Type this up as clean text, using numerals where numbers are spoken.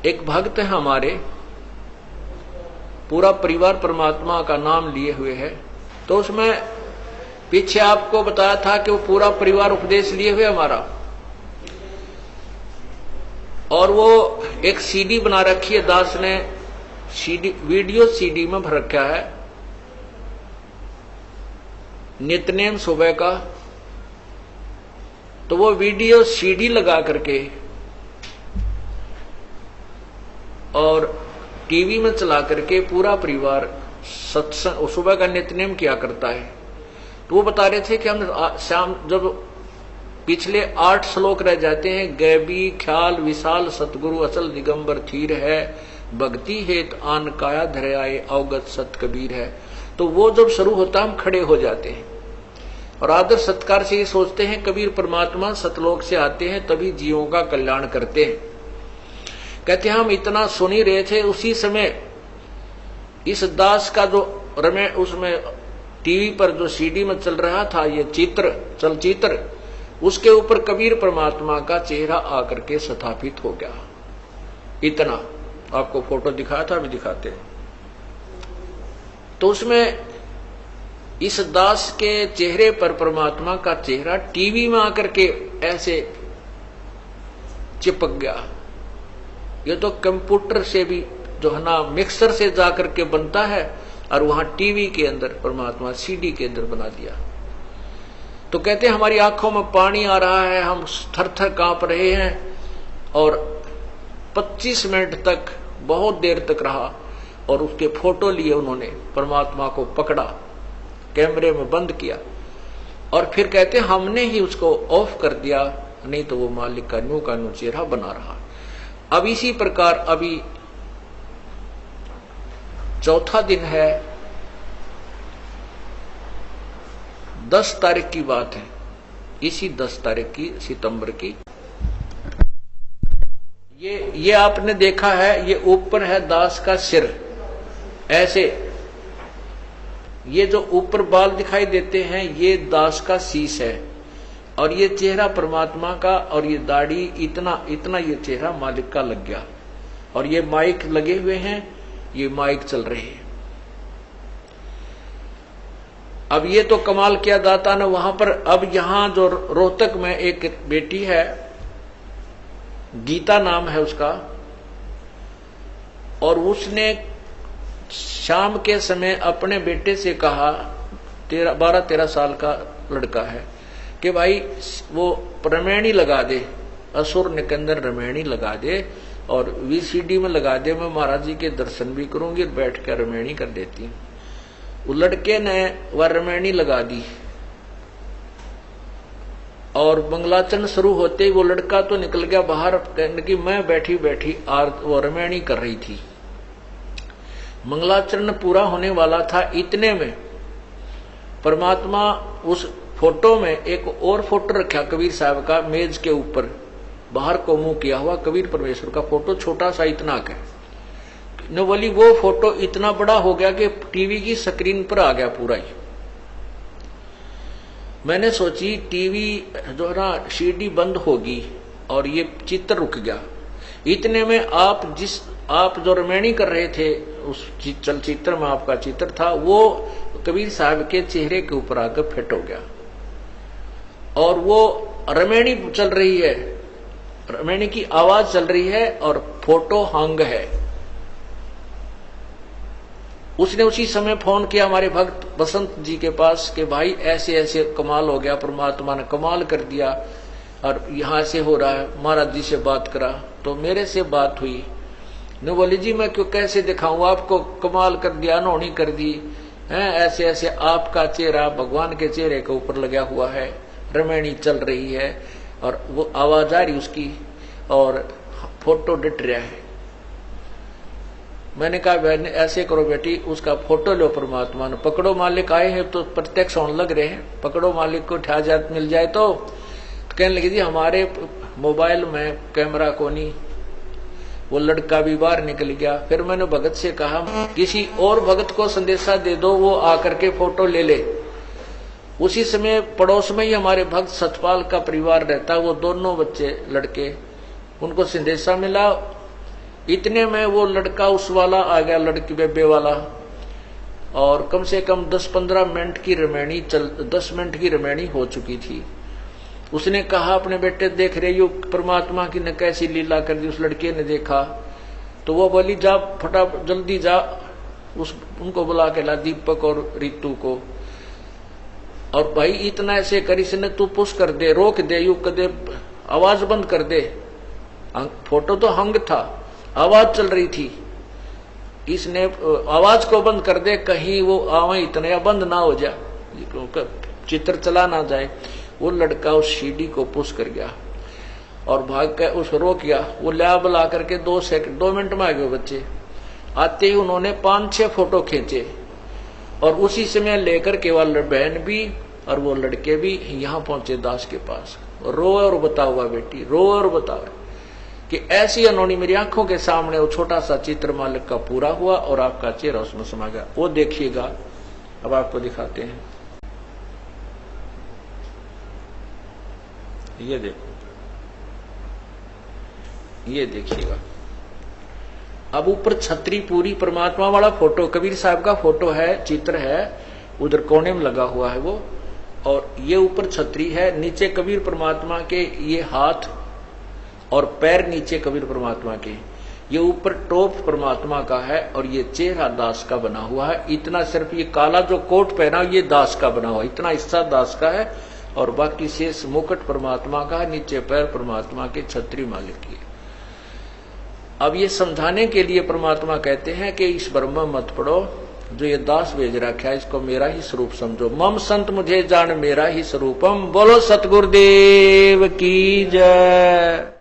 एक भक्त है हमारे, पूरा परिवार परमात्मा का नाम लिए हुए है। तो उसमें पीछे आपको बताया था कि वो पूरा परिवार उपदेश लिए हुए हमारा, और वो एक सीडी बना रखी है, दास ने सीडी, वीडियो सीडी में भर रखा है, नित्यनेम सुबह का। तो वो वीडियो सीडी लगा करके और टीवी में चला करके पूरा परिवार सत्संग सुबह का नित्यनेम किया करता है। तो वो बता रहे थे कि हम शाम जब पिछले 8 श्लोक रह जाते हैं, गैबी ख्याल विशाल सतगुरु अचल दिगंबर थीर है, भक्ति हेत आन काया धरयाए अवगत सत कबीर है। तो वो जब शुरू होता हम खड़े हो जाते हैं और आदर सत्कार से ये सोचते हैं कबीर परमात्मा सतलोक से आते हैं तभी जीवों का कल्याण करते हैं। कहते हैं हम इतना सुन ही रहे थे, उसी समय इस दास का जो उसमें टीवी पर जो सीडी में चल रहा था ये चलचित्र, उसके ऊपर कबीर परमात्मा का चेहरा आकर के स्थापित हो गया। इतना आपको फोटो दिखाया था, अभी दिखाते हैं। तो उसमें इस दास के चेहरे पर परमात्मा का चेहरा टीवी में आकर के ऐसे चिपक गया। ये तो कंप्यूटर से भी जो है ना मिक्सर से जाकर के बनता है, और वहां टीवी के अंदर परमात्मा सीडी के अंदर बना दिया। तो कहते हैं हमारी आंखों में पानी आ रहा है, हम थर थर कांप रहे हैं, और 25 मिनट तक बहुत देर तक रहा, और उसके फोटो लिए उन्होंने, परमात्मा को पकड़ा, कैमरे में बंद किया, और फिर कहते हैं हमने ही उसको ऑफ कर दिया, नहीं तो वो मालिक का न्यू चेहरा बना रहा। अब इसी प्रकार अभी चौथा दिन है, 10 तारीख की बात है, इसी 10 तारीख की सितंबर की। ये आपने देखा है, ये ऊपर है दास का सिर ऐसे, ये जो ऊपर बाल दिखाई देते हैं ये दास का शीश है, और ये चेहरा परमात्मा का, और ये दाढ़ी, इतना ये चेहरा मालिक का लग गया। और ये माइक लगे हुए हैं, ये माइक चल रहे हैं। अब ये तो कमाल किया दाता ने वहां पर। अब यहां जो रोहतक में एक बेटी है, गीता नाम है उसका, और उसने शाम के समय अपने बेटे से कहा, 12-13 साल का लड़का है, कि भाई वो रमैनी लगा दे, असुर निकंदन रमैनी लगा दे, और वीसीडी में लगा दे, मैं महाराज जी के दर्शन भी करूंगी और बैठ कर रमैनी कर देती हूं। वो लड़के ने वह रमैनी लगा दी, और मंगलाचरण शुरू होते ही वो लड़का तो निकल गया बाहर, कहने की मैं बैठी बैठी वो रमैनी कर रही थी। मंगलाचरण पूरा होने वाला था, इतने में परमात्मा उस फोटो में एक और फोटो रखा कबीर साहब का, मेज के ऊपर बाहर को मुंह किया हुआ कबीर परमेश्वर का फोटो, छोटा सा इतना का न, बोली वो फोटो इतना बड़ा हो गया कि टीवी की स्क्रीन पर आ गया पूरा ही। मैंने सोची टीवी जो है ना सीडी बंद होगी और ये चित्र रुक गया। इतने में आप जो रमैनी कर रहे थे उस चलचित्र में आपका चित्र था, वो कबीर साहब के चेहरे के ऊपर आकर फिट हो गया, और वो रमैनी चल रही है, रमैनी की आवाज चल रही है, और फोटो हंग है। उसने उसी समय फोन किया हमारे भक्त बसंत जी के पास कि भाई ऐसे ऐसे कमाल हो गया, परमात्मा ने कमाल कर दिया, और यहां से हो रहा है। महाराज जी से बात करा तो मेरे से बात हुई, न बोली जी मैं क्यों कैसे दिखाऊं आपको, कमाल कर दिया, अनहोनी कर दी है, ऐसे ऐसे आपका चेहरा भगवान के चेहरे के ऊपर लगा हुआ है, रमैनी चल रही है, और वो आवाज आ रही उसकी, और फोटो डिट रहा है। मैंने कहा बहन ऐसे करो बेटी, उसका फोटो लो, परमात्मा ने पकड़ो, मालिक आए हैं तो प्रत्यक्ष होने लग रहे हैं, पकड़ो मालिक को, ठा जात मिल जाए तो कहने लगी जी हमारे मोबाइल में कैमरा को नहीं। वो लड़का भी बाहर निकल गया। फिर मैंने भगत से कहा किसी और भगत को संदेशा दे दो, वो आकर के फोटो ले ले। उसी समय पड़ोस में ही हमारे भक्त सतपाल का परिवार रहता, वो दोनों बच्चे लड़के, उनको संदेशा मिला, इतने में वो लड़का उस वाला आ गया, लड़की बेबे वाला, और कम से कम 10-15 मिनट की रमैनी 10 मिनट की रमैनी हो चुकी थी। उसने कहा अपने बेटे देख रहे हो परमात्मा की ने कैसी लीला कर दी। उस लड़के ने देखा तो वो बोली जा फटाफट जल्दी जा, उनको बुला के ला, दीपक और रितु को। और भाई इतना ऐसे कर, इसने तू पुश कर दे, रोक दे, यू कर दे, आवाज बंद कर दे। फोटो तो हंग था, आवाज चल रही थी, इसने आवाज को बंद कर दे, कहीं वो आवे इतने या बंद ना हो जाए, चित्र चला ना जाए। वो लड़का उस सीढ़ी को पुश कर गया और भाग कर उस रोक गया। वो ला बुला करके 2 मिनट में आ गए बच्चे। आते ही उन्होंने 5-6 फोटो खींचे और उसी समय लेकर के वाले बहन भी और वो लड़के भी यहाँ पहुंचे दास के पास। रो और बताओ हुआ बेटी, रो और बताओ कि ऐसी अनोनी मेरी आंखों के सामने वो छोटा सा चित्र मालिक का पूरा हुआ और आपका चेहरा उसमें समा गया। वो देखिएगा, अब आपको दिखाते हैं, ये देखो, ये देखिएगा। अब ऊपर छतरी पूरी परमात्मा वाला फोटो, कबीर साहब का फोटो है, चित्र है, उधर कोने में लगा हुआ है वो, और ये ऊपर छतरी है, नीचे कबीर परमात्मा के ये हाथ और पैर नीचे कबीर परमात्मा के, ये ऊपर टॉप परमात्मा का है और ये चेहरा दास का बना हुआ है। इतना सिर्फ ये काला जो कोट पहना ये दास का बना हुआ है, इतना हिस्सा दास का है और बाकी शेष मुकुट परमात्मा का है, नीचे पैर परमात्मा के, छतरी मालिक की। अब ये समझाने के लिए परमात्मा कहते हैं कि इस ब्रह्म मत पढ़ो, जो ये दास भेज रखा है इसको मेरा ही स्वरूप समझो। मम संत मुझे जान मेरा ही स्वरूपम। बोलो सतगुरुदेव की जय।